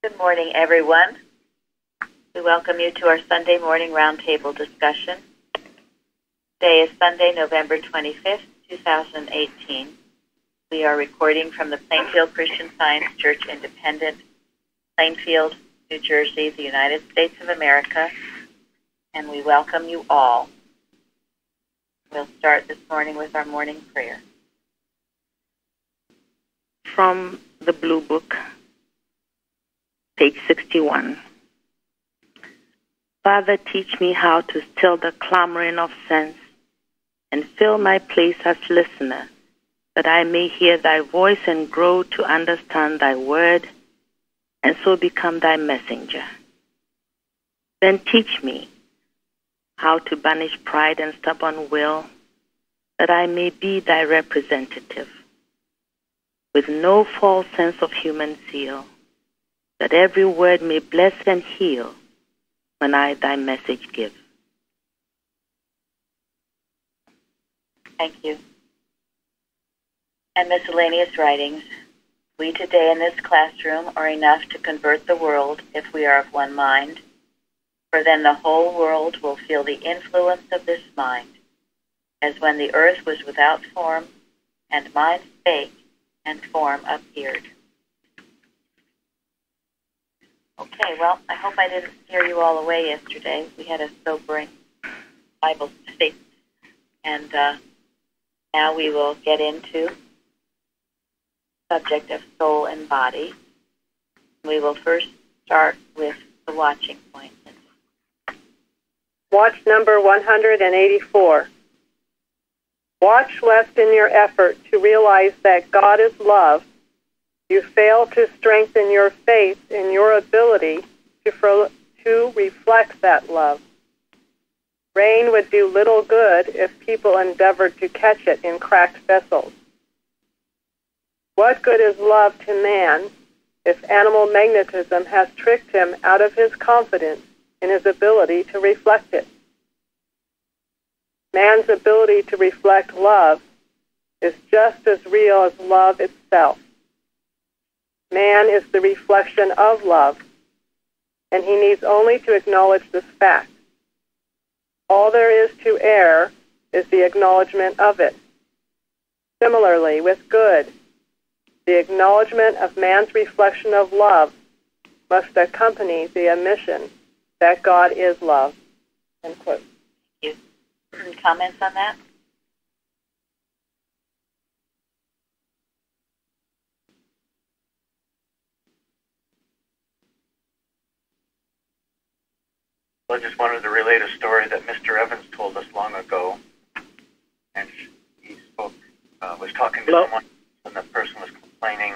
Good morning, everyone. We welcome you to our Sunday morning roundtable discussion. Today is Sunday, November 25th, 2018. We are recording from the Plainfield Christian Science Church Independent, Plainfield, New Jersey, the United States of America, and we welcome you all. We'll start this morning with our morning prayer. From the Blue Book, page 61. Father, teach me how to still the clamoring of sense and fill my place as listener, that I may hear thy voice and grow to understand thy word, and so become thy messenger. Then teach me how to banish pride and stubborn will, that I may be thy representative, with no false sense of human zeal, that every word may bless and heal when I thy message give. Thank you. And miscellaneous writings. We today in this classroom are enough to convert the world if we are of one mind, for then the whole world will feel the influence of this mind, as when the earth was without form, and mind spake, and form appeared. Okay, well, I hope I didn't scare you all away yesterday. We had a sobering Bible study. And now we will get into the subject of soul and body. We will first start with the watching point. Watch number 184. Watch lest in your effort to realize that God is love, you fail to strengthen your faith in your ability to reflect that love. Rain would do little good if people endeavored to catch it in cracked vessels. What good is love to man if animal magnetism has tricked him out of his confidence in his ability to reflect it? Man's ability to reflect love is just as real as love itself. Man is the reflection of love, and he needs only to acknowledge this fact. All there is to err is the acknowledgement of it. Similarly, with good, the acknowledgement of man's reflection of love must accompany the admission that God is love. End quote. Thank you. Any comments on that? I just wanted to relate a story that Mr. Evans told us long ago. And he was talking to someone, and the person was complaining,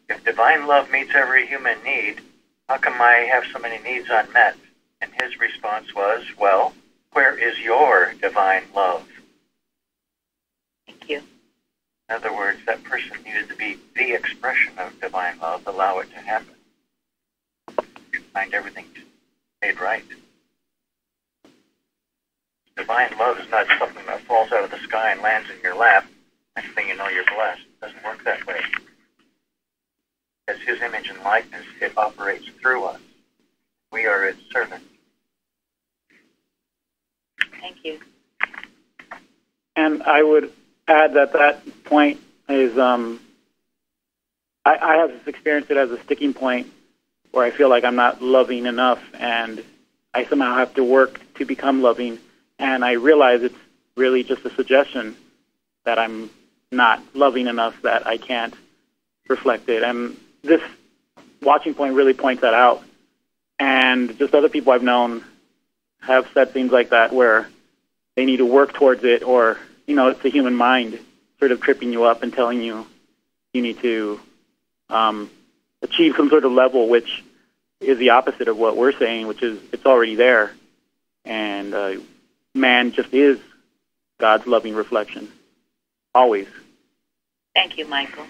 if divine love meets every human need, how come I have so many needs unmet? And his response was, well, where is your divine love? Thank you. In other words, that person needed to be the expression of divine love, allow it to happen. You find everything made right. Divine love is not something that falls out of the sky and lands in your lap. Next thing you know, you're blessed. It doesn't work that way. As his image and likeness, it operates through us. We are its servants. Thank you. And I would add that point is, I have experienced it as a sticking point where I feel like I'm not loving enough, and I somehow have to work to become loving. And I realize it's really just a suggestion that I'm not loving enough, that I can't reflect it. And this watching point really points that out. And just other people I've known have said things like that, where they need to work towards it, or, it's the human mind sort of tripping you up and telling you you need to achieve some sort of level, which is the opposite of what we're saying, which is it's already there. And man just is God's loving reflection, always. Thank you, Michael.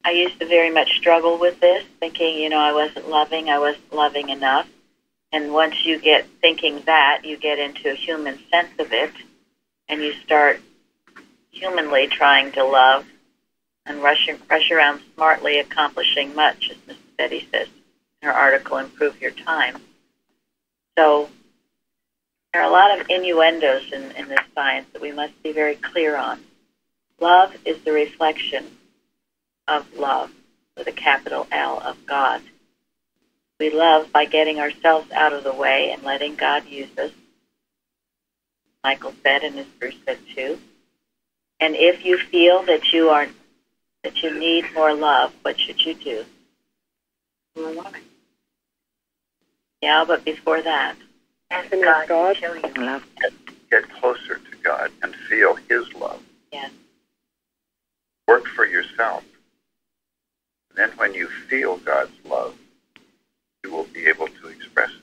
I used to very much struggle with this, thinking, I wasn't loving enough. And once you get thinking that, you get into a human sense of it, and you start humanly trying to love and rush around smartly accomplishing much, as Miss Betty says in her article, Improve Your Time. So there are a lot of innuendos in this science that we must be very clear on. Love is the reflection of love, with a capital L, of God. We love by getting ourselves out of the way and letting God use us. Michael said, and as Bruce said too. And if you feel that you need more love, what should you do? More loving. Yeah, but before that, ask God to show you love. Get closer to God and feel His love. Yes. Work for yourself. Then when you feel God's love, you will be able to express it.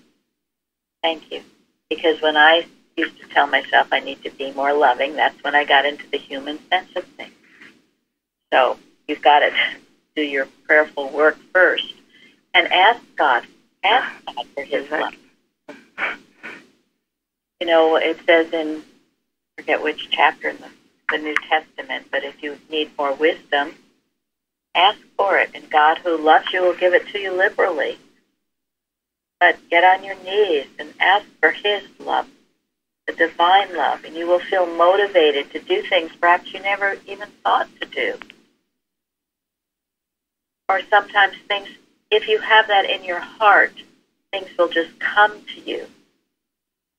Thank you. Because when I used to tell myself I need to be more loving, that's when I got into the human sense of things. So you've got to do your prayerful work first and ask God for His love. You know, it says in, I forget which chapter in the New Testament, but if you need more wisdom, ask for it, and God who loves you will give it to you liberally. But get on your knees and ask for His love, the divine love, and you will feel motivated to do things perhaps you never even thought to do. Or sometimes things, if you have that in your heart, things will just come to you.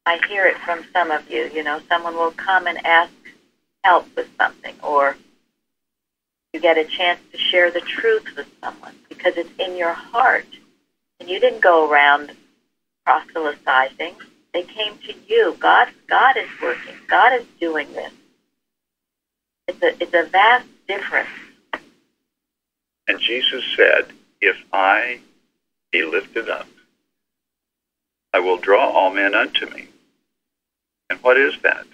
I hear it from some of you. You know, someone will come and ask help with something, or you get a chance to share the truth with someone because it's in your heart. And you didn't go around proselytizing. They came to you. God is working. God is doing this. It's a vast difference. And Jesus said, if I be lifted up, I will draw all men unto me. And what is that?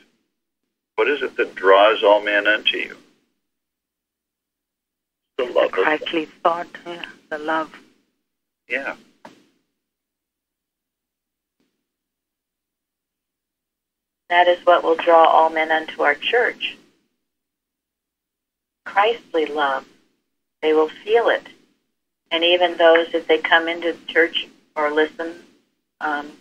What is it that draws all men unto you? The love of Christly thought, yeah, the love. Yeah. That is what will draw all men unto our church. Christly love. They will feel it. And even those, if they come into church or listen on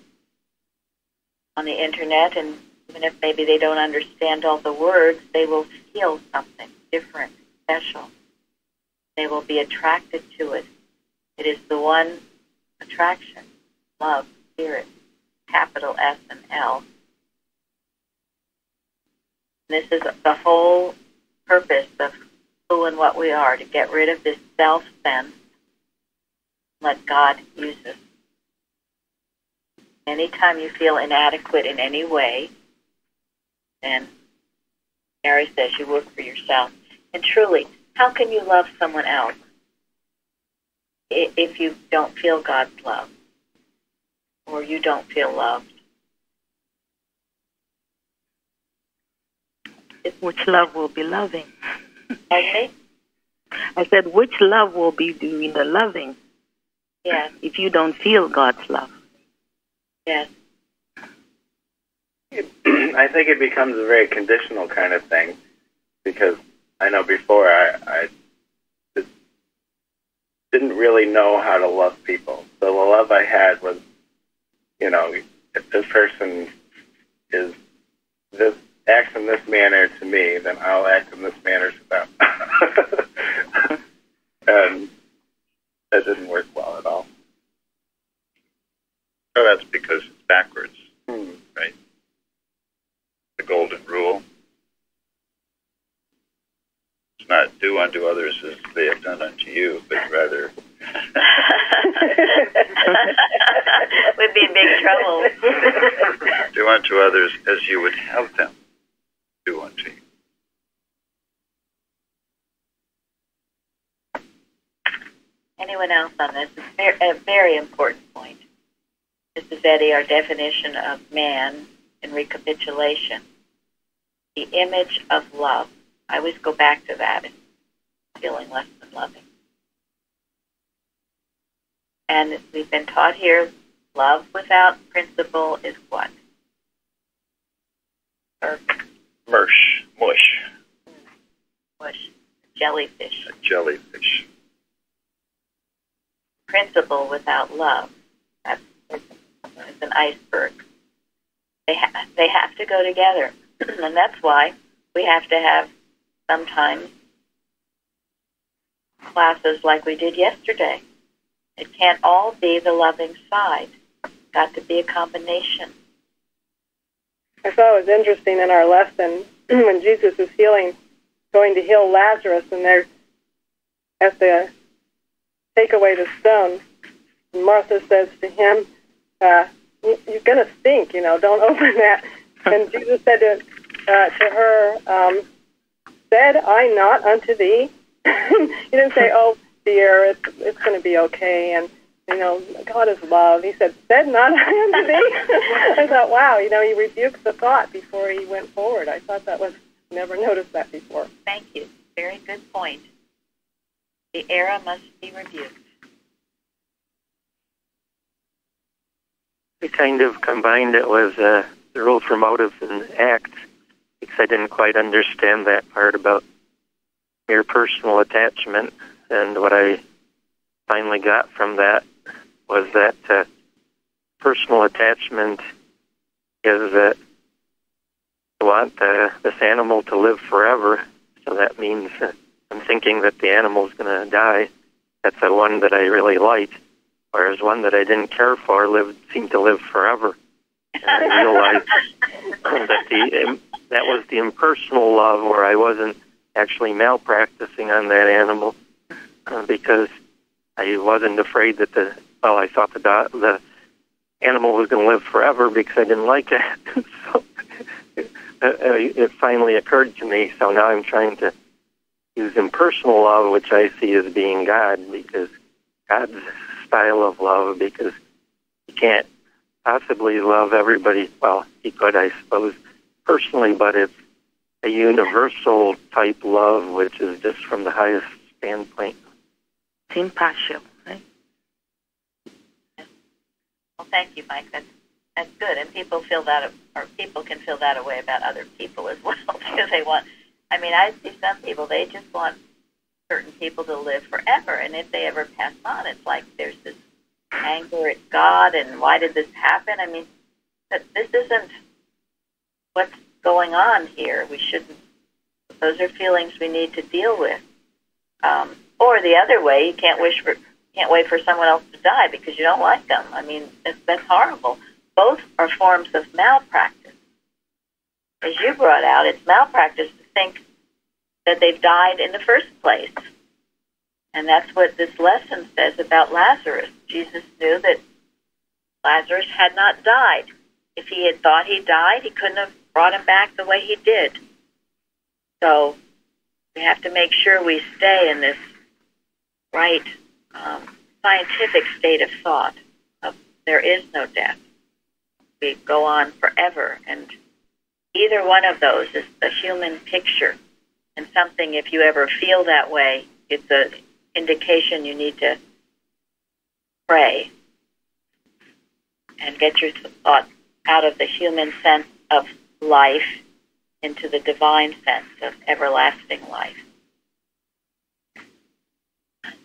the internet, and even if maybe they don't understand all the words, they will feel something different, special. They will be attracted to it. It is the one attraction, love, spirit, capital S and L. This is the whole purpose of who and what we are, to get rid of this self-sense. Let God use us. Anytime you feel inadequate in any way, then Mary says you work for yourself. And truly, how can you love someone else if you don't feel God's love or you don't feel loved? Which love will be loving? Pardon me? I said, which love will be doing the loving? Yes. If you don't feel God's love. Yes. I think it becomes a very conditional kind of thing, because I know before I didn't really know how to love people. So the love I had was, you know, if this person acts in this manner to me, then I'll act in this manner to them. And that didn't work well at all. Oh, that's because it's backwards, right? The golden rule. It's not do unto others as they have done unto you, but rather... We'd be in big trouble. do unto others as you would have them do unto you. Anyone else on this? It's a very important point. This is, Eddie, our definition of man in recapitulation. The image of love. I always go back to that and feeling less than loving. And we've been taught here, love without principle is what? Mush. Mush. jellyfish. A jellyfish. Principle without love. It's an iceberg. They have to go together. And that's why we have to have sometimes classes like we did yesterday. It can't all be the loving side. It's got to be a combination. I thought it was interesting in our lesson when Jesus is going to heal Lazarus, and they're as they take away the stone. Martha says to him, "You're going to stink, don't open that." And Jesus said to her, "Said I not unto thee?" He didn't say, "Oh dear, it's going to be okay," and God is love. He said, "Said not I unto thee?" I thought, wow, he rebuked the thought before he went forward. I thought that was, never noticed that before. Thank you. Very good point. The error must be rebuked. We kind of combined it with the rule for motive and act, because I didn't quite understand that part about mere personal attachment. And what I finally got from that was that personal attachment is that I want this animal to live forever. So that means I'm thinking that the animal is going to die. That's the one that I really liked. Whereas one that I didn't care for seemed to live forever. And I realized that was the impersonal love, where I wasn't actually malpracticing on that animal because I wasn't afraid that I thought the animal was going to live forever because I didn't like it. So it finally occurred to me. So now I'm trying to use impersonal love, which I see as being God, because God's style of love, because you can't possibly love everybody. Well, you could, I suppose, personally, but it's a universal type love, which is just from the highest standpoint. It's impartial, right? Well, thank you, Mike. That's good, and people can feel that way about other people as well, because they want. I mean, I see some people, they just want certain people to live forever, and if they ever pass on, it's like there's this anger at God, and why did this happen? I mean, this isn't what's going on here. We shouldn't. Those are feelings we need to deal with. Or the other way, you can't wait for someone else to die because you don't like them. I mean, that's horrible. Both are forms of malpractice. As you brought out, it's malpractice to think that they've died in the first place. And that's what this lesson says about Lazarus. Jesus knew that Lazarus had not died. If he had thought he died, he couldn't have brought him back the way he did. So we have to make sure we stay in this right scientific state of thought of there is no death. We go on forever, and either one of those is the human picture. And something, if you ever feel that way, it's an indication you need to pray and get your thoughts out of the human sense of life into the divine sense of everlasting life.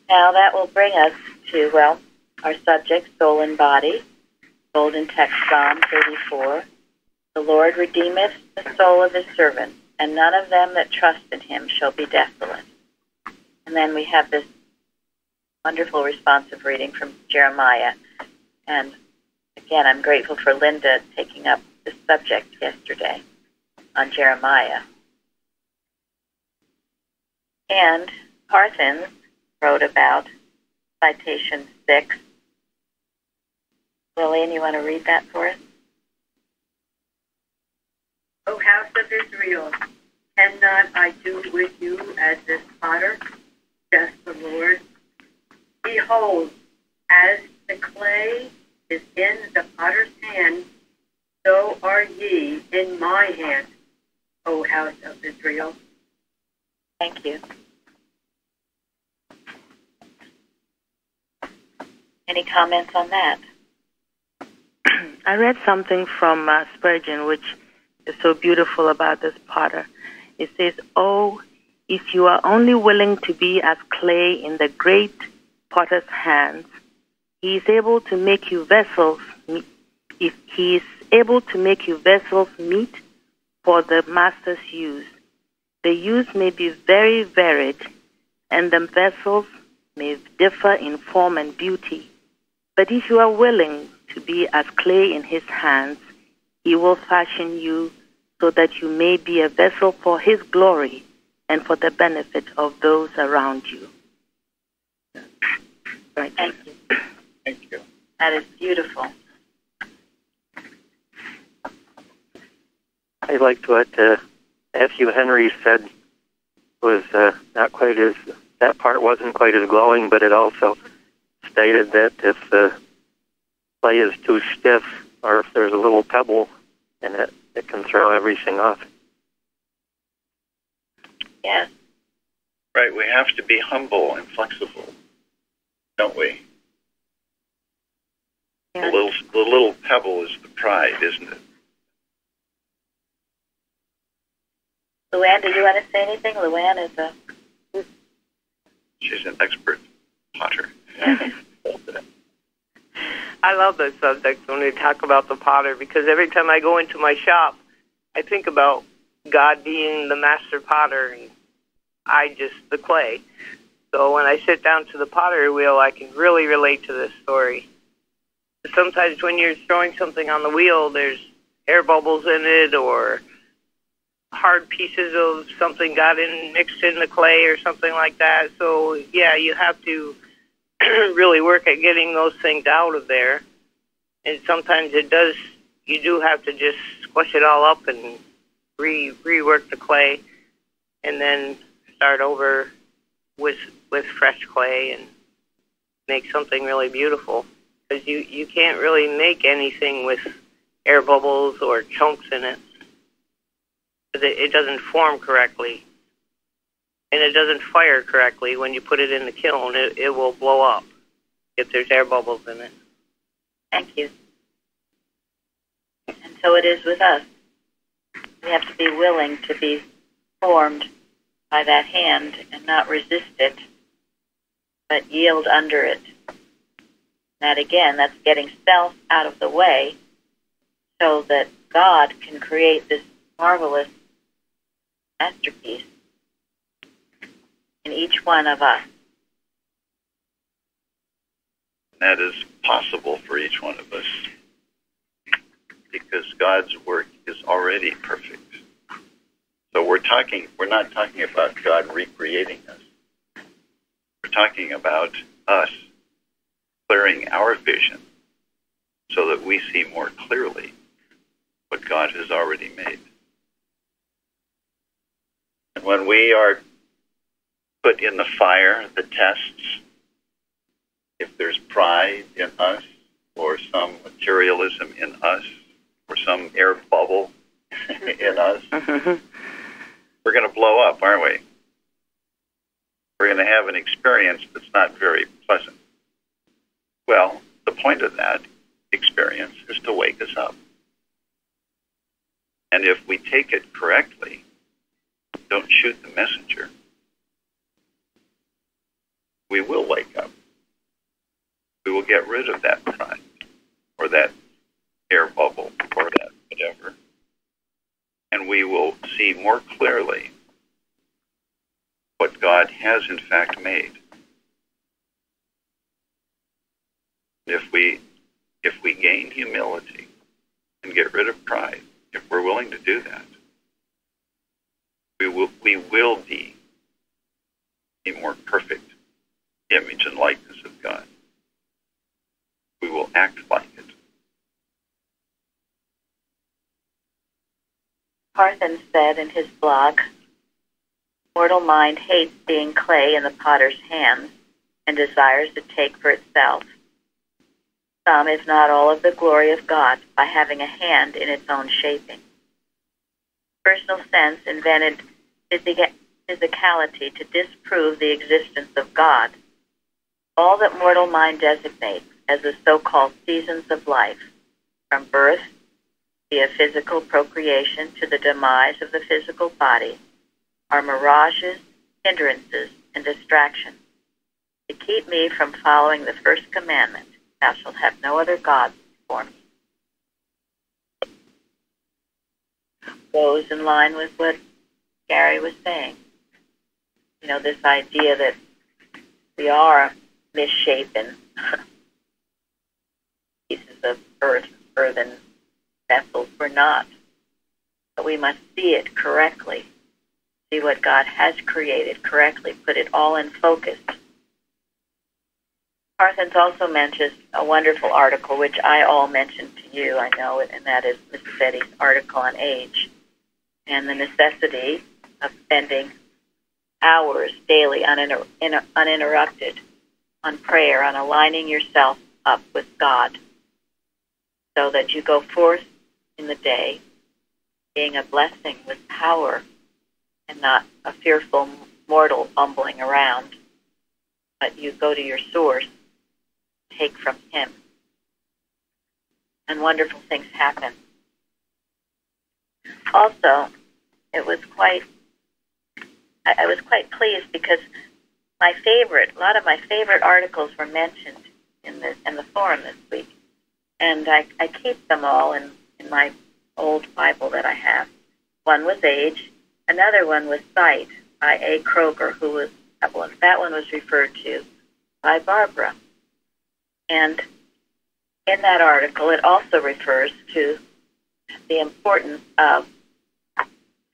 Now that will bring us to, our subject, soul and body. Golden text, Psalm 34. The Lord redeemeth the soul of his servants, and none of them that trust in him shall be desolate. And then we have this wonderful responsive reading from Jeremiah. And again, I'm grateful for Linda taking up this subject yesterday on Jeremiah. And Parthens wrote about citation 6. Lillian, you want to read that for us? O house of Israel, cannot I do with you as this potter, says the Lord? Behold, as the clay is in the potter's hand, so are ye in my hand, O house of Israel. Thank you. Any comments on that? I read something from Spurgeon, which is so beautiful about this potter. It says, "Oh, If you are only willing to be as clay in the great potter's hands, he is able to make you vessels. If he is able to make you vessels meet for the master's use, the use may be very varied, and the vessels may differ in form and beauty. But if you are willing to be as clay in his hands, he will fashion you so that you may be a vessel for his glory and for the benefit of those around you. Right. Thank you. Thank you. That is beautiful. I liked what Matthew Henry said was not quite as, that part wasn't quite as glowing, but it also stated that if the clay is too stiff or if there's a little pebble in it, it can throw everything off. Yes. Right, we have to be humble and flexible, don't we? Yes. The little pebble is the pride, isn't it? Luann, did you want to say anything? Luann is a... She's an expert potter. I love this subject when we talk about the potter, because every time I go into my shop, I think about God being the master potter and I just the clay. So when I sit down to the pottery wheel, I can really relate to this story. Sometimes when you're throwing something on the wheel, there's air bubbles in it, or hard pieces of something got mixed in the clay or something like that. So yeah, you have to really work at getting those things out of there. And sometimes you do have to just squash it all up and rework the clay, and then start over with fresh clay and make something really beautiful. Because you can't really make anything with air bubbles or chunks in it. It doesn't form correctly, and it doesn't fire correctly. When you put it in the kiln, it will blow up if there's air bubbles in it. Thank you. And so it is with us. We have to be willing to be formed by that hand and not resist it, but yield under it. That again, that's getting self out of the way so that God can create this marvelous masterpiece in each one of us. That is possible for each one of us because God's work is already perfect. So we're not talking about God recreating us. We're talking about us clearing our vision so that we see more clearly what God has already made. And when we are put in the fire, the tests, if there's pride in us or some materialism in us or some air bubble in us, we're going to blow up, aren't we? We're going to have an experience that's not very pleasant. Well, the point of that experience is to wake us up. And if we take it correctly, don't shoot the messenger, we will wake up. We will get rid of that pride or that air bubble or that whatever. And we will see more clearly what God has in fact made. If we gain humility and get rid of pride, if we're willing to do that, we will be a more perfect image and likeness of God. We will act like it. Parthen said in his blog, mortal mind hates being clay in the potter's hands and desires to take for itself some, if not all, of the glory of God by having a hand in its own shaping. Personal sense invented physicality to disprove the existence of God. All that mortal mind designates as the so-called seasons of life, from birth via physical procreation to the demise of the physical body, are mirages hindrances, and distractions to keep me from following the first commandment, thou shalt have no other gods before me. Goes in line with what Gary was saying. You know, this idea that we are misshapen pieces of earthen vessels. We're not. But we must see it correctly, see what God has created correctly, put it all in focus. Parsons also mentions a wonderful article, which I all mentioned to you, I know it, and that is Mrs. Eddy's article on age and the necessity of spending hours daily uninterrupted on prayer, on aligning yourself up with God so that you go forth in the day being a blessing with power and not a fearful mortal bumbling around, but you go to your source, take from Him, and wonderful things happen. Also, I was quite pleased because a lot of my favorite articles were mentioned in the forum this week, and I keep them all in my old Bible that I have. One was age, another one was sight by A. Kroger, that one was referred to by Barbara. And in that article, it also refers to the importance of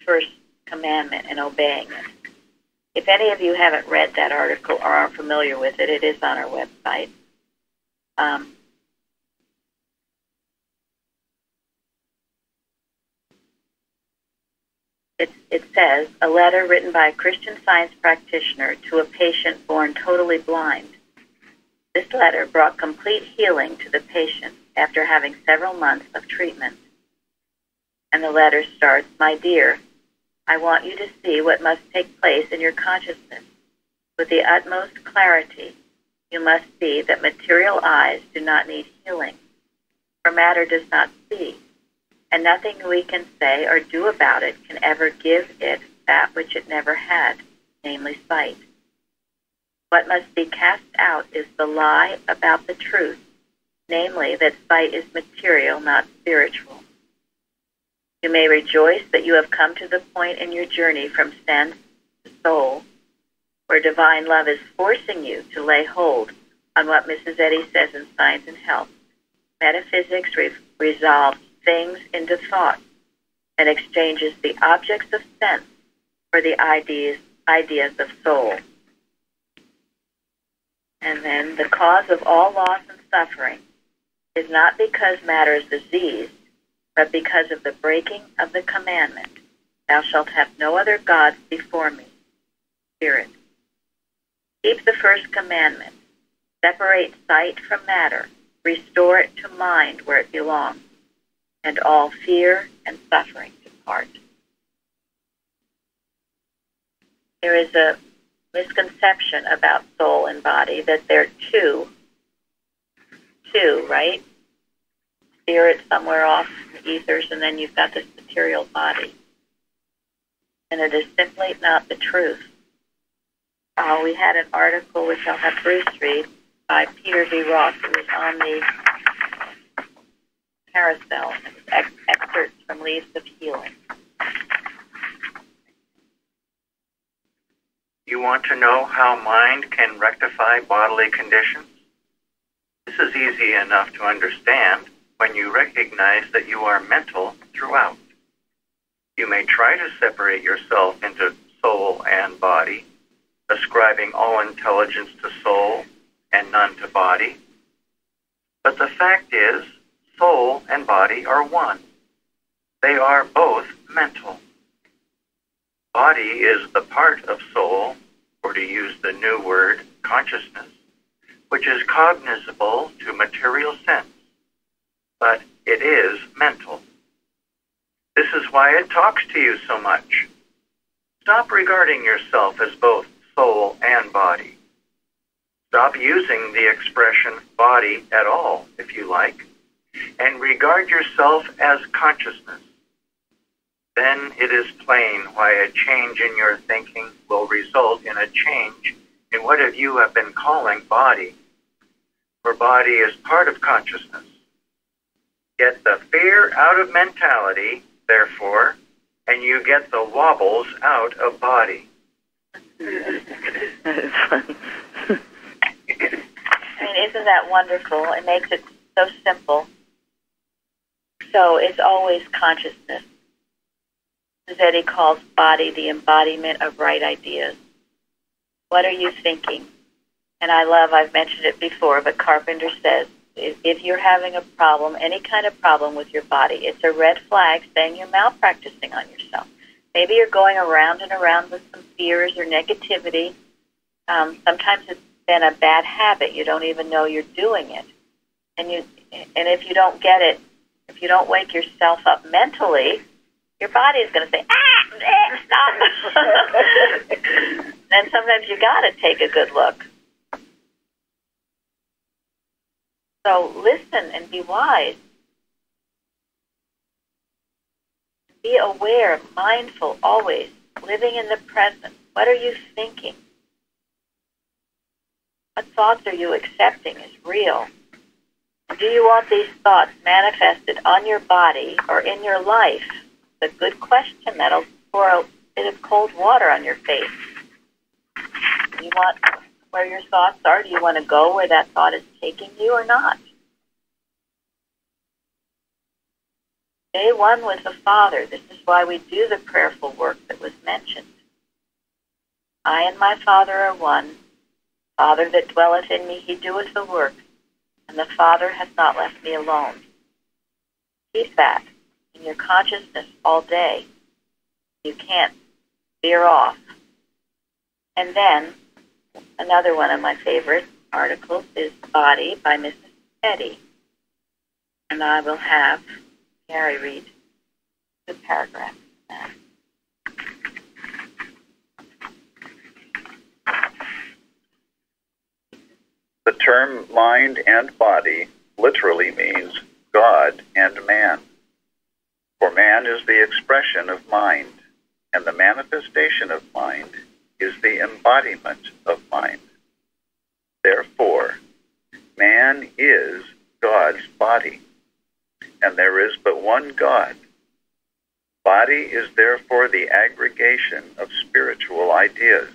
first commandment and obeying it. If any of you haven't read that article or are familiar with it, it is on our website. It says, a letter written by a Christian Science practitioner to a patient born totally blind. This letter brought complete healing to the patient after having several months of treatment. And the letter starts, my dear, I want you to see what must take place in your consciousness. With the utmost clarity, you must see that material eyes do not need healing, for matter does not see, and nothing we can say or do about it can ever give it that which it never had, namely sight. What must be cast out is the lie about the truth, namely that sight is material, not spiritual. You may rejoice that you have come to the point in your journey from sense to soul, where divine love is forcing you to lay hold on what Mrs. Eddy says in Science and Health. Metaphysics resolves things into thought and exchanges the objects of sense for the ideas of soul. And then the cause of all loss and suffering is not because matter is diseased, but because of the breaking of the commandment, thou shalt have no other gods before me, Spirit. Keep the first commandment. Separate sight from matter. Restore it to mind where it belongs, and all fear and suffering depart. There is a misconception about soul and body that they're two, right? Spirit somewhere off in the ethers, and then you've got this material body. And it is simply not the truth. We had an article, which I'll have Bruce read, by Peter V. Ross. It was on the carousel. It was excerpts from Leaves of Healing. You want to know how mind can rectify bodily conditions? This is easy enough to understand when you recognize that you are mental throughout. You may try to separate yourself into soul and body, ascribing all intelligence to soul and none to body. But the fact is, soul and body are one. They are both mental. Body is the part of soul, or to use the new word, consciousness, which is cognizable to material sense, but it is mental. This is why it talks to you so much. Stop regarding yourself as both soul and body. Stop using the expression body at all, if you like, and regard yourself as consciousness. then it is plain why a change in your thinking will result in a change in what you have been calling body. For body is part of consciousness. Get the fear out of mentality, therefore, and you get the wobbles out of body. That is fun. I mean, isn't that wonderful? It makes it so simple. So it's always consciousness. Eddie calls body the embodiment of right ideas. What are you thinking? And I've mentioned it before, but Carpenter says, if you're having a problem, any kind of problem with your body, it's a red flag saying you're malpracticing on yourself. Maybe you're going around and around with some fears or negativity. Sometimes it's been a bad habit. You don't even know you're doing it. And if you don't get it, if you don't wake yourself up mentally, your body is going to say, stop. Then sometimes you got to take a good look. So listen and be wise. Be aware, mindful, always, living in the present. What are you thinking? What thoughts are you accepting as real? And do you want these thoughts manifested on your body or in your life? It's a good question. That'll pour a bit of cold water on your face. Do you want where your thoughts are? Do you want to go where that thought is taking you or not? Day one with the Father. This is why we do the prayerful work that was mentioned. I and my Father are one. Father that dwelleth in me, he doeth the work, and the Father hath not left me alone. Keep that in your consciousness all day. You can't veer off. And then, another one of my favorite articles is Body by Mrs. Eddy. And I will have Gary read the paragraph. The term mind and body literally means God and man. For man is the expression of mind, and the manifestation of mind is the embodiment of mind. Therefore, man is God's body, and there is but one God. Body is therefore the aggregation of spiritual ideas,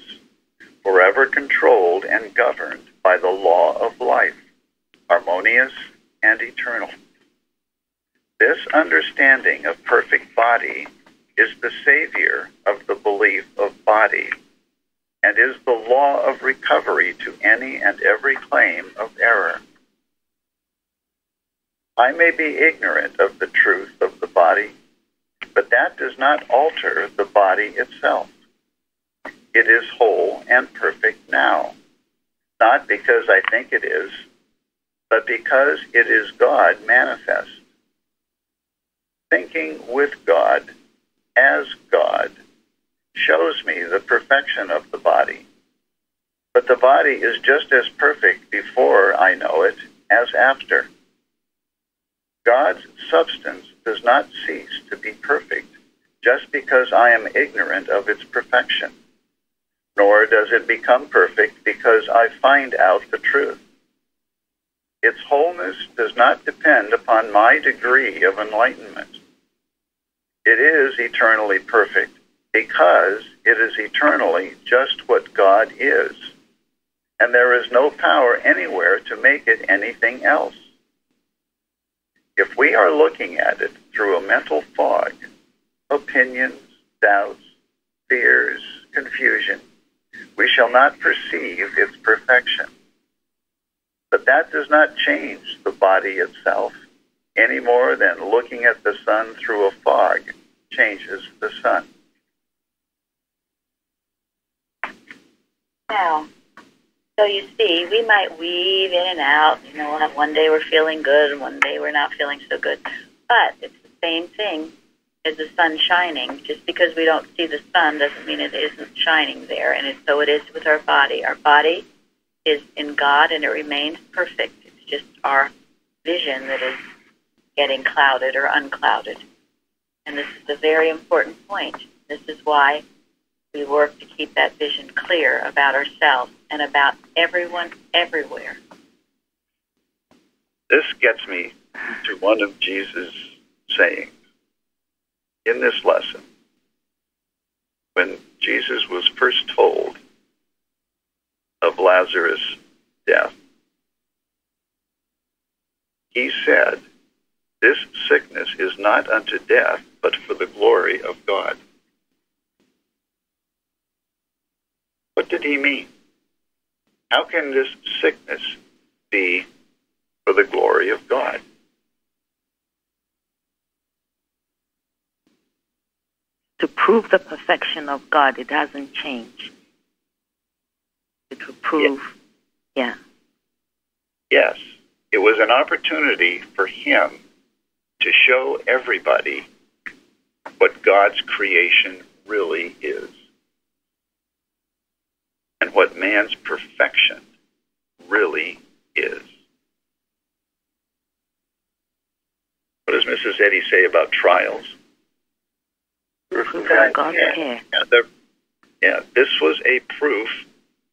forever controlled and governed by the law of life, harmonious and eternal. This understanding of perfect body is the savior of the belief of body, and is the law of recovery to any and every claim of error. I may be ignorant of the truth of the body, but that does not alter the body itself. It is whole and perfect now, not because I think it is, but because it is God manifest. Thinking with God, as God, shows me the perfection of the body. But the body is just as perfect before I know it as after. God's substance does not cease to be perfect just because I am ignorant of its perfection, nor does it become perfect because I find out the truth. Its wholeness does not depend upon my degree of enlightenment. It is eternally perfect because it is eternally just what God is, and there is no power anywhere to make it anything else. If we are looking at it through a mental fog, opinions, doubts, fears, confusion, we shall not perceive its perfection. But that does not change the body itself, any more than looking at the sun through a fog changes the sun. Now, so you see, we might weave in and out. You know, we'll have one day we're feeling good and one day we're not feeling so good. But it's the same thing as the sun shining. Just because we don't see the sun doesn't mean it isn't shining there. And so it is with our body. Our body is in God and it remains perfect. It's just our vision that is getting clouded or unclouded. And this is a very important point. This is why we work to keep that vision clear about ourselves and about everyone everywhere. This gets me to one of Jesus' sayings in this lesson. When Jesus was first told of Lazarus' death, he said, "This sickness is not unto death, but for the glory of God." What did he mean? How can this sickness be for the glory of God? To prove the perfection of God, it hasn't changed. To prove, yeah. Yes, it was an opportunity for him to show everybody what God's creation really is and what man's perfection really is. What does Mrs. Eddy say about trials? God's care. Yeah, this was a proof,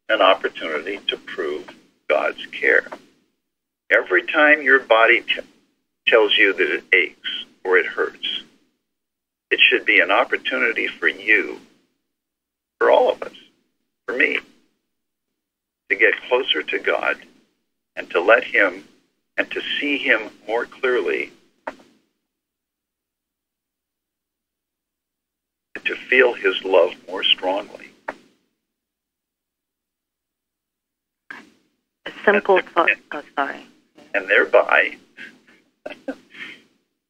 an opportunity to prove God's care. Every time your body tells you that it aches or it hurts, it should be an opportunity for you, for all of us, for me, to get closer to God and to let him and to see him more clearly, and to feel his love more strongly. A simple thought. Oh, sorry. And thereby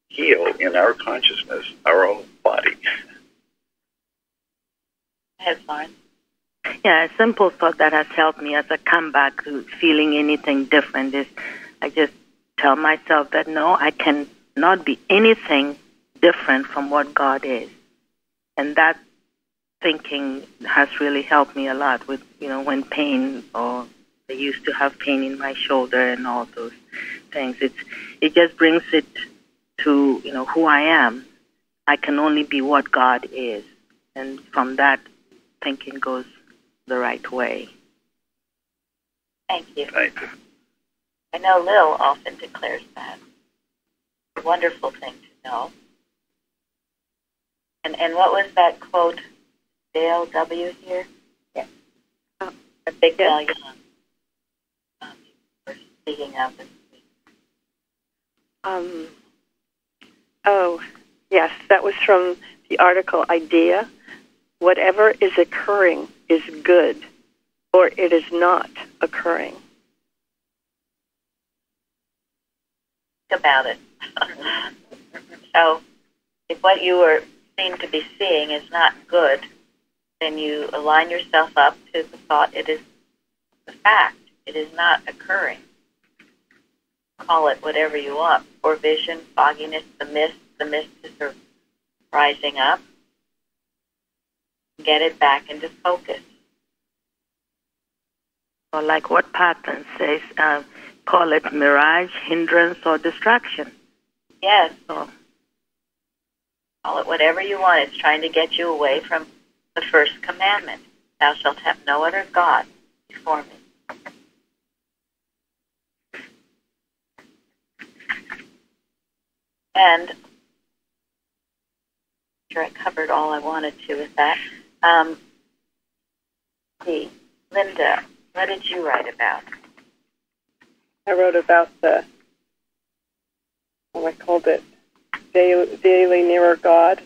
heal in our consciousness our own body. Head Florence. Yeah, a simple thought that has helped me as I come back to feeling anything different is I just tell myself that no, I can not be anything different from what God is. And that thinking has really helped me a lot with, when pain, or I used to have pain in my shoulder and all those things. It just brings it to, who I am. I can only be what God is. And from that, thinking goes the right way. Thank you. Thank you. I know Lil often declares that. It's a wonderful thing to know. And what was that quote, Dale W. here? Yes. A big Dale Young. We're speaking of this week. Oh, yes, that was from the article Idea. Whatever is occurring is good, or it is not occurring. Think about it. So, if what you seem to be seeing is not good, then you align yourself up to the thought it is the fact. It is not occurring. Call it whatever you want. Poor vision, fogginess, the mist is rising up. Get it back into focus. Or like what Patton says, call it mirage, hindrance, or distraction. Yes. So, call it whatever you want. It's trying to get you away from the first commandment. Thou shalt have no other God before me. And I'm sure I covered all I wanted to with that. Linda, what did you write about? I wrote about I called it Daily Nearer God.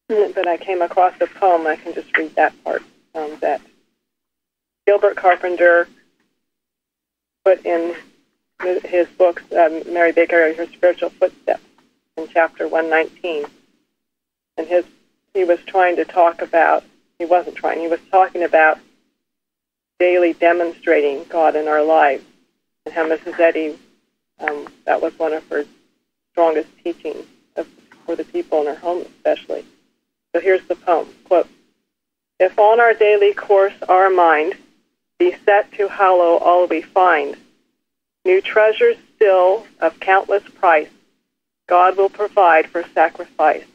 But I came across a poem. I can just read that part that Gilbert Carpenter put in his books, Mary Baker, Her Spiritual Footsteps, in chapter 119. And he was trying to talk about, he wasn't trying, he was talking about daily demonstrating God in our lives, and how Mrs. Eddy, that was one of her strongest teachings for the people in her home especially. So here's the poem, quote, "If on our daily course our mind be set to hallow all we find, new treasures still of countless price God will provide for sacrifice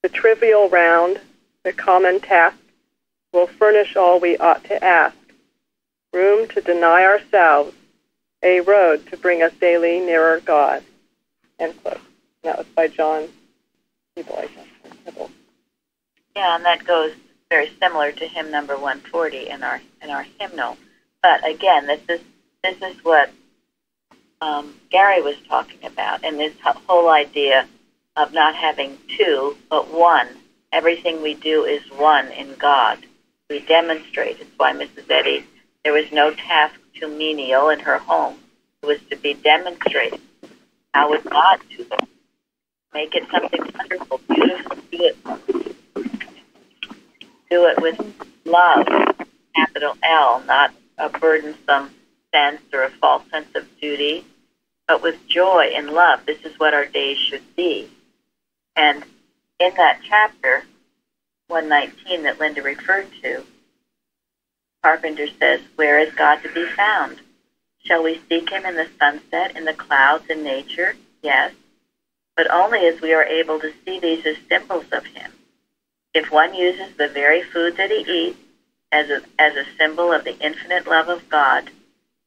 The trivial round, the common task, will furnish all we ought to ask. Room to deny ourselves, a road to bring us daily nearer God. End quote. That was by John Keeble, I guess. Yeah, and that goes very similar to hymn number 140 in our hymnal. But again, this is what Gary was talking about, and this whole idea of not having two, but one. Everything we do is one in God. We demonstrate. It's why Mrs. Eddy, there was no task too menial in her home. It was to be demonstrated. How would God do that? Make it something wonderful, beautiful. Do it with love, capital L, not a burdensome sense or a false sense of duty, but with joy and love. This is what our days should be. And in that chapter, 119 that Linda referred to, Carpenter says, where is God to be found? Shall we seek him in the sunset, in the clouds, in nature? Yes, but only as we are able to see these as symbols of him. If one uses the very food that he eats as a symbol of the infinite love of God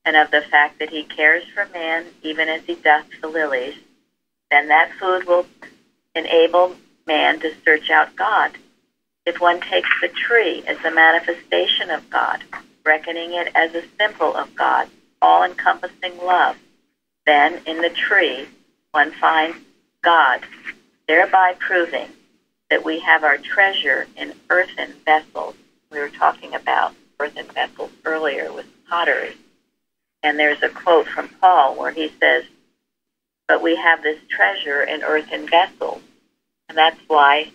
and of the fact that he cares for man even as he doth the lilies, then that food will enable man to search out God. If one takes the tree as the manifestation of God, reckoning it as a symbol of God, all-encompassing love, then in the tree one finds God, thereby proving that we have our treasure in earthen vessels. We were talking about earthen vessels earlier with pottery. And there's a quote from Paul where he says, but we have this treasure in earthen vessels. And that's why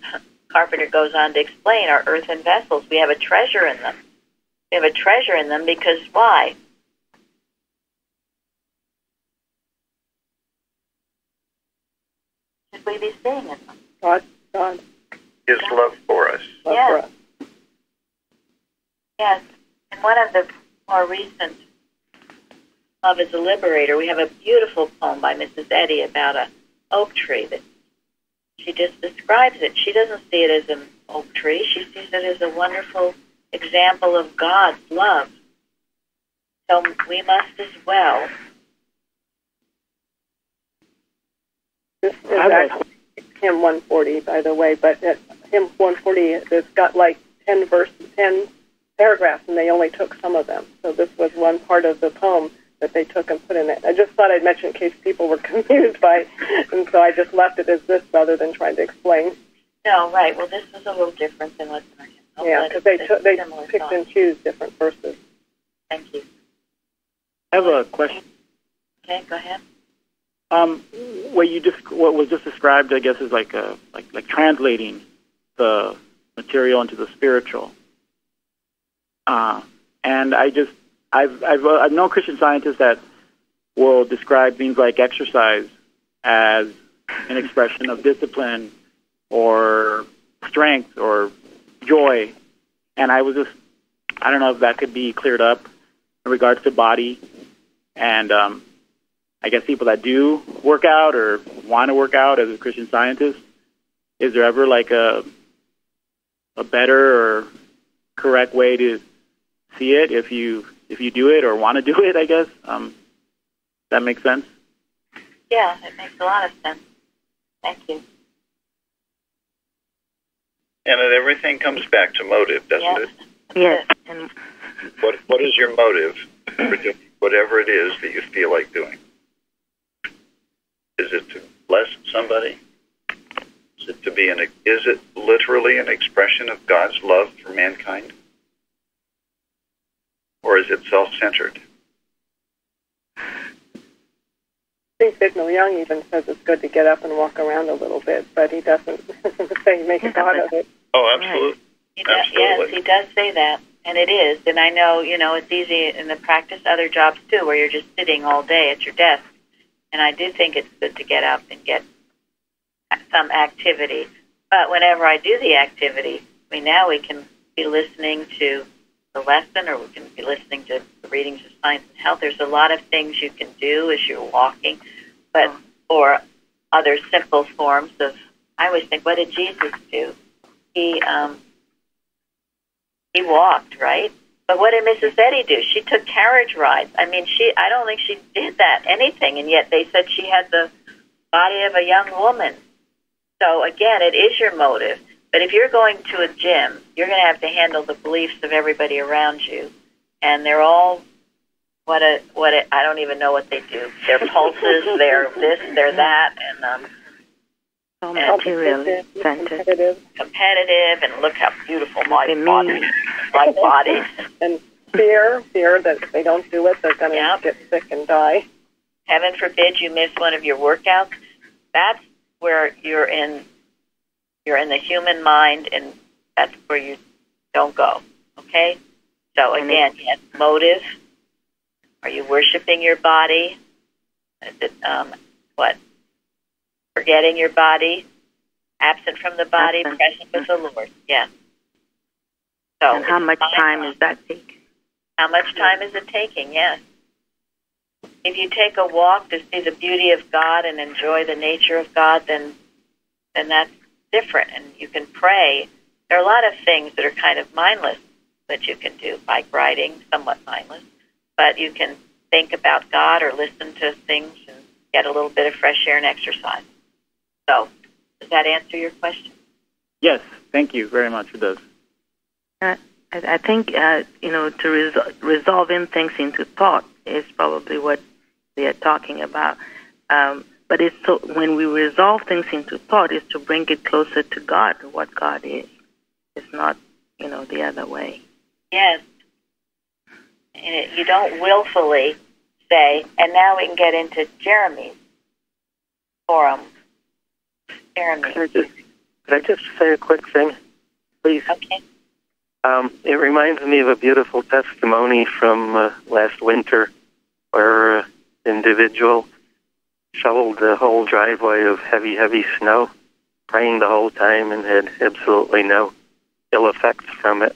Carpenter goes on to explain our earthen vessels. We have a treasure in them. We have a treasure in them because why? Should we be seeing in them? God. His love for us. Yes. Yes. In one of the more recent Love is a Liberator, we have a beautiful poem by Mrs. Eddy about an oak tree that she just describes it. She doesn't see it as an oak tree. She sees it as a wonderful example of God's love. So we must as well. This is actually hymn 140, by the way, but hymn 140 has got like 10 paragraphs, and they only took some of them. So this was one part of the poem that they took and put in it. I just thought I'd mention in case people were confused by, and so I just left it as this rather than trying to explain. No, right. Well, this was a little different than what's in our hymn. Yeah, because they picked and choose different verses. Thank you. I have a question. Okay, go ahead. What was just described, I guess, is like translating the material into the spiritual. And I've known Christian scientists that will describe things like exercise as an expression of discipline or strength or joy. And I don't know if that could be cleared up in regards to body. And I guess people that do work out or want to work out as a Christian scientist, is there ever like a better or correct way to see it if you do it or want to do it, I guess? That makes sense? Yeah, it makes a lot of sense. Thank you. And everything comes back to motive, doesn't it? Yes. And what is your motive for doing whatever it is that you feel like doing? Is it to bless somebody? Is it literally an expression of God's love for mankind? Or is it self-centered? I think Bignell Young even says it's good to get up and walk around a little bit, but he doesn't say make a God of it. Oh, absolutely. Yes, he does say that, and it is. And I know, it's easy in the practice, other jobs too, where you're just sitting all day at your desk. And I do think it's good to get up and get some activity. But whenever I do the activity, now we can be listening to the lesson, or we can be listening to the readings of Science and Health. There's a lot of things you can do as you're walking, or other simple forms of I always think, what did Jesus do? He walked, right? But what did Mrs. Eddy do? She took carriage rides. I mean, I don't think she did that, anything, and yet they said she had the body of a young woman. So again, it is your motive. But if you're going to a gym, you're going to have to handle the beliefs of everybody around you, and they're all I don't even know what they do. Their pulses, they're this, they're that, and material competitive, and look how beautiful my body. And fear that if they don't do it, they're going to get sick and die. Heaven forbid you miss one of your workouts. That's where you're in the human mind, and that's where you don't go. Okay? So again, yes, motive. Are you worshiping your body? Is it, forgetting your body, absent from the body, present with the Lord. Yeah. So and how much time is that taking? How much time is it taking? Yes. If you take a walk to see the beauty of God and enjoy the nature of God, then that's different. And you can pray. There are a lot of things that are kind of mindless that you can do. Bike riding, somewhat mindless. But you can think about God or listen to things and get a little bit of fresh air and exercise. So, does that answer your question? Yes, thank you very much. It does. I think, to resolving things into thought is probably what they are talking about. But it's when we resolve things into thought, is to bring it closer to God, what God is. It's not, the other way. Yes. You don't willfully say, and now we can get into Jeremy's forum. Jeremy. Could I just say a quick thing, please? Okay. It reminds me of a beautiful testimony from last winter where an individual shoveled the whole driveway of heavy, heavy snow, praying the whole time, and had absolutely no ill effects from it.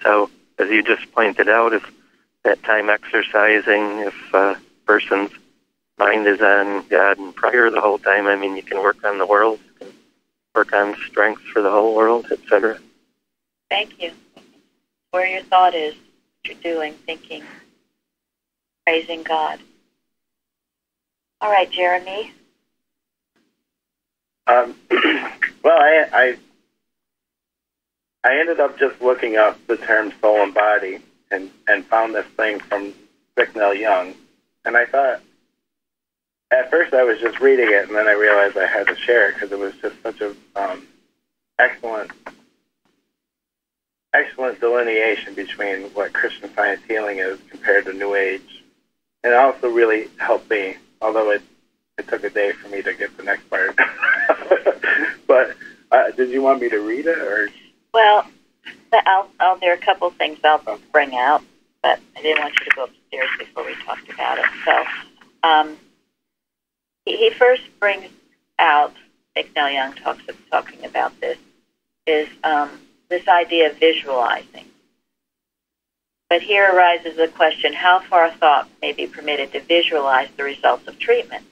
So, as you just pointed out, if that time exercising, if a person's mind is on God and prayer the whole time, I mean, you can work on the world, you can work on strength for the whole world, etc. Thank you. Where your thought is, what you're doing, thinking, praising God. All right, Jeremy. Well, I ended up just looking up the term soul and body and found this thing from Bicknell Young. And I thought, at first I was just reading it, and then I realized I had to share it because it was just such a excellent delineation between what Christian Science healing is compared to New Age. And it also really helped me, although it took a day for me to get the next part. But did you want me to read it? Or? Well, there are a couple of things I'll bring out, but I didn't want you to go upstairs before we talked about it. So he first brings out, Bicknell Young talking about this, is this idea of visualizing. But here arises the question, how far thought may be permitted to visualize the results of treatment?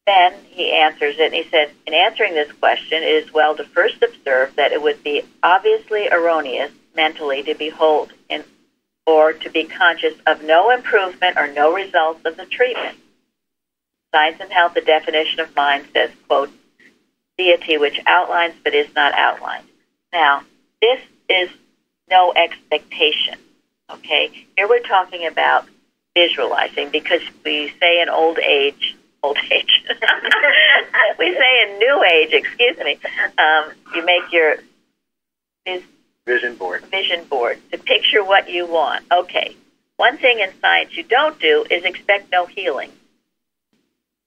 Then he answers it, and he said, in answering this question, it is well to first observe that it would be obviously erroneous mentally to behold or to be conscious of no improvement or no results of the treatment. Science and Health, the definition of mind says, quote, deity which outlines but is not outlined. Now, this is no expectation, okay? Here we're talking about visualizing because we say in old age, we say in New Age, excuse me, you make your vision board to picture what you want. Okay. One thing in science you don't do is expect no healing.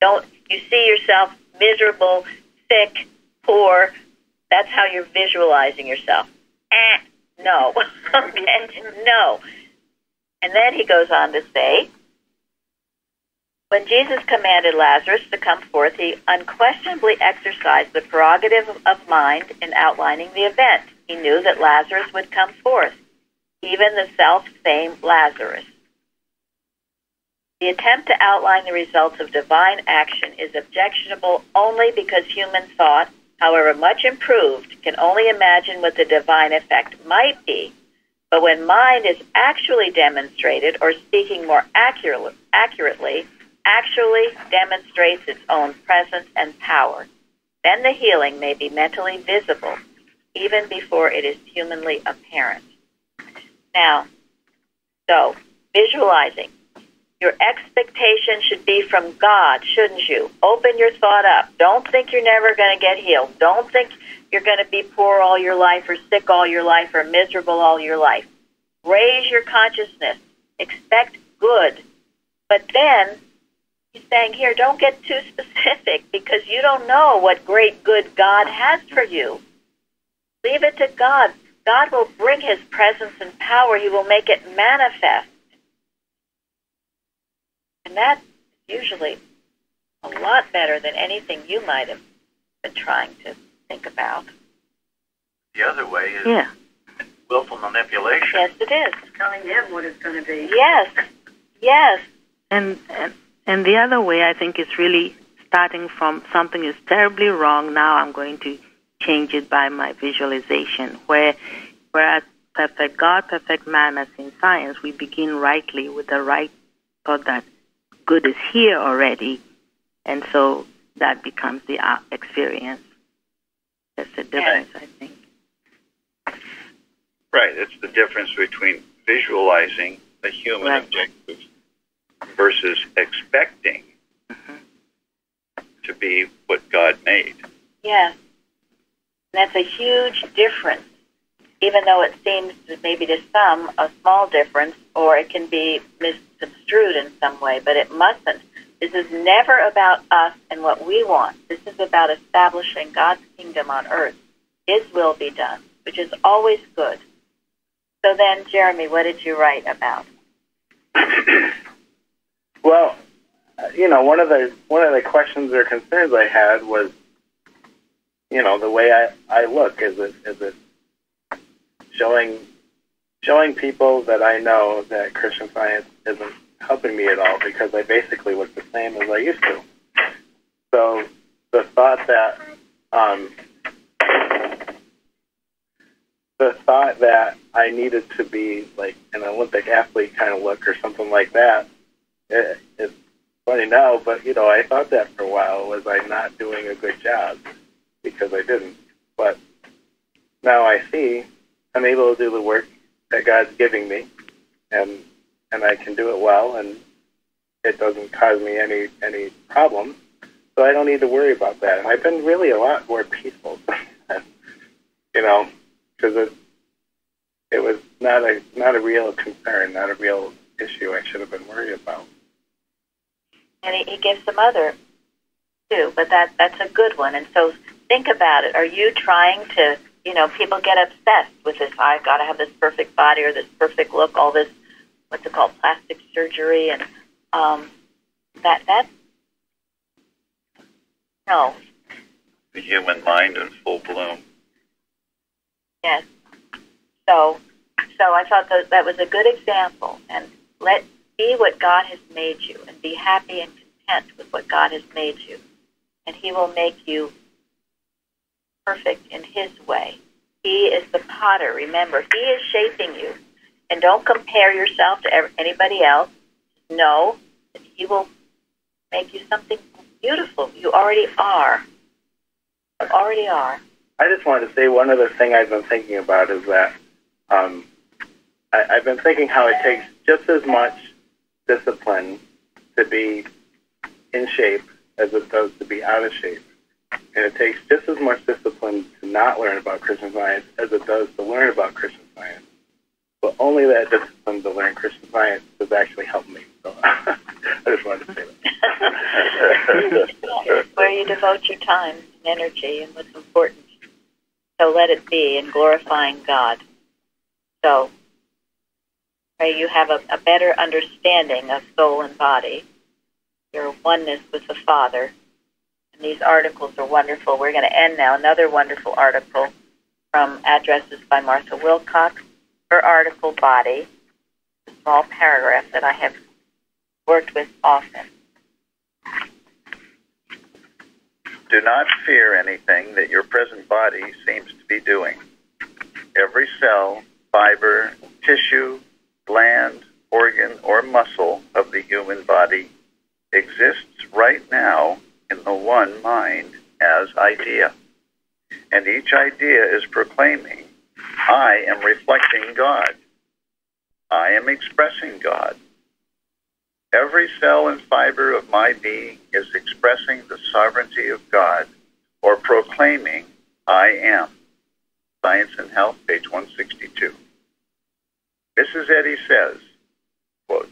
You see yourself miserable, sick, poor. That's how you're visualizing yourself. No. Okay, no. And then he goes on to say, when Jesus commanded Lazarus to come forth, he unquestionably exercised the prerogative of mind in outlining the event. He knew that Lazarus would come forth, even the self-same Lazarus. The attempt to outline the results of divine action is objectionable only because human thought however much improved, can only imagine what the divine effect might be. But when mind is actually demonstrated, or speaking more accurately, actually demonstrates its own presence and power, then the healing may be mentally visible, even before it is humanly apparent. Now, so, visualizing. Your expectation should be from God, shouldn't you? Open your thought up. Don't think you're never going to get healed. Don't think you're going to be poor all your life, or sick all your life, or miserable all your life. Raise your consciousness. Expect good. But then, he's saying here, don't get too specific, because you don't know what great good God has for you. Leave it to God. God will bring his presence and power. He will make it manifest. And that's usually a lot better than anything you might have been trying to think about. The other way is willful manipulation. Yes, it is. Telling him what it's going to be. Yes, yes. And the other way, I think, is really starting from something is terribly wrong. Now I'm going to change it by my visualization. Whereas perfect God, perfect man, as in science, we begin rightly with the right thought that good is here already, and so that becomes the experience. That's the difference, I think. Right. It's the difference between visualizing the human objectives versus expecting to be what God made. Yes. That's a huge difference, even though it seems maybe to some a small difference, or it can be misconstrued in some way, but it mustn't. This is never about us and what we want. This is about establishing God's kingdom on earth. His will be done, which is always good. So then, Jeremy, what did you write about? Well, one of the questions or concerns I had was, the way I look. Is it showing people that I know that Christian Science isn't helping me at all, because I basically look the same as I used to. So the thought that I needed to be like an Olympic athlete kind of look or something like that, it's funny now, but I thought that for a while. Was I not doing a good job? Because I didn't. But now I see I'm able to do the work that God's giving me, and I can do it well, and it doesn't cause me any problems. So I don't need to worry about that. And I've been really a lot more peaceful, because it was not a real concern, not a real issue I should have been worried about. And he gives some other too, but that's a good one. And so think about it. Are you trying to, people get obsessed with this, I've got to have this perfect body or this perfect look, all this, what's it called, plastic surgery, and no. The human mind in full bloom. Yes. So I thought that was a good example, and be what God has made you, and be happy and content with what God has made you, and he will make you perfect in his way. He is the potter. Remember, he is shaping you, and don't compare yourself to anybody else. Know that he will make you something beautiful. You already are. You already are. I just wanted to say one other thing I've been thinking about is that I've been thinking how it takes just as much discipline to be in shape as it does to be out of shape. And it takes just as much discipline to not learn about Christian Science as it does to learn about Christian Science. But only that discipline to learn Christian Science has actually helped me. So I just wanted to say that. Where you devote your time and energy and what's important. So let it be in glorifying God. So pray you have a better understanding of soul and body, your oneness with the Father. And these articles are wonderful. We're going to end now. Another wonderful article from Addresses by Martha Wilcox. Her article, Body, a small paragraph that I have worked with often. Do not fear anything that your present body seems to be doing. Every cell, fiber, tissue, gland, organ, or muscle of the human body exists right now in the one mind as idea. And each idea is proclaiming, I am reflecting God. I am expressing God. Every cell and fiber of my being is expressing the sovereignty of God or proclaiming, I am. Science and Health, page 162. Mrs. Eddy says, quote,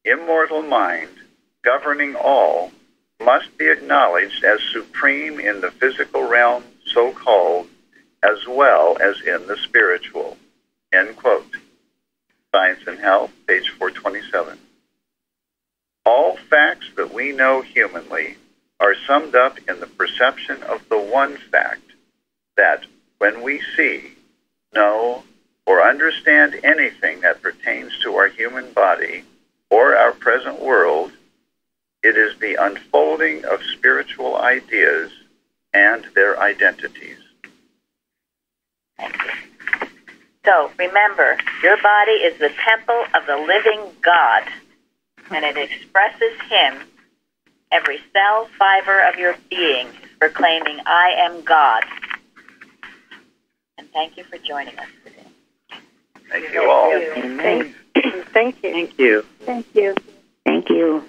immortal mind, governing all, must be acknowledged as supreme in the physical realm, so-called, as well as in the spiritual. End quote. Science and Health, page 427. All facts that we know humanly are summed up in the perception of the one fact that when we see, know, or understand anything that pertains to our human body or our present world, it is the unfolding of spiritual ideas and their identities. So remember, your body is the temple of the living God, and it expresses Him. Every cell, fiber of your being is proclaiming, I am God. And thank you for joining us today. Thank you all. Thank you. Thank you. Thank you. Thank you.